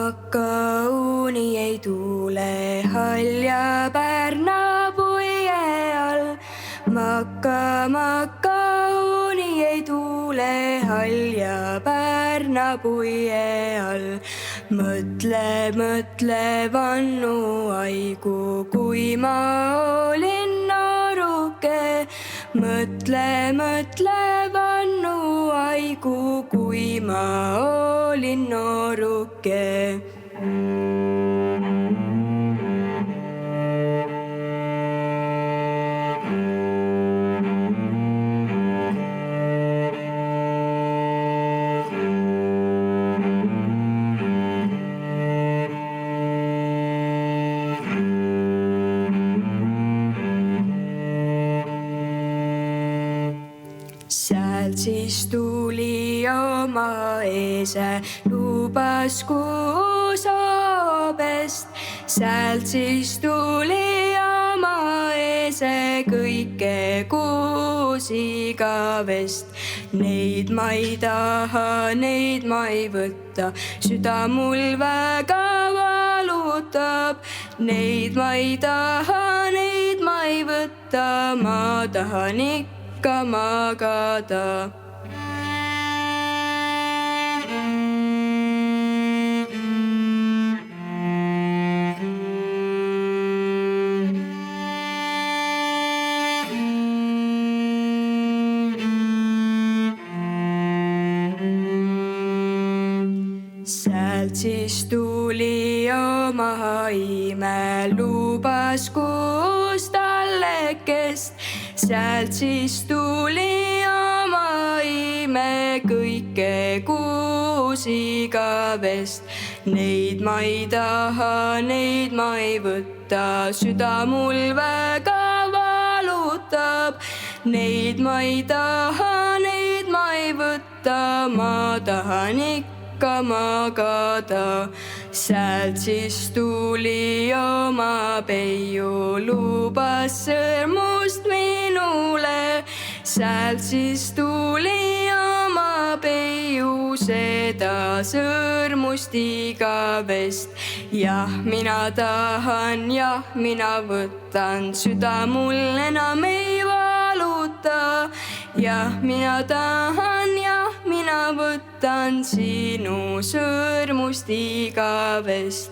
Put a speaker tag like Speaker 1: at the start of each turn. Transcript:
Speaker 1: Makauni ei tuule halja Pärna puie all. Makauni ei tuule halja Pärna puie all. Mõtle, mõtle, vannu aigu, kui ma olin nooruke. Mõtle, mõtle, vannu aigu, kui ma olin nooruke. Sealt siis tuli oma eese, lubas kuusoobest. Sealt siis tuli oma eese, kõike kuusigavest. Neid ma ei taha, neid ma ei võta, süda mul väga valutab. Neid ma ei taha, neid ma ei võta, ma tahan ikka magada. Sealt siis tuli oma ime, lubas kuus tallekest. Sealt siis tuli oma ime, kõike kuusigavest. Neid ma ei taha, neid ma ei võta, süda mul väga valutab. Neid ma ei taha, neid ma ei võta, ma tahan ikka magada. Sealt siis tuli oma peiu, lubas sõrmust minule. Sealt siis tuli oma peiu, seda sõrmust igavest. Jah, mina tahan, jah, mina võtan, süda mul enam ei valuta. Jah, mina tahan, jah, mina võtan sinu sõrmust igavest.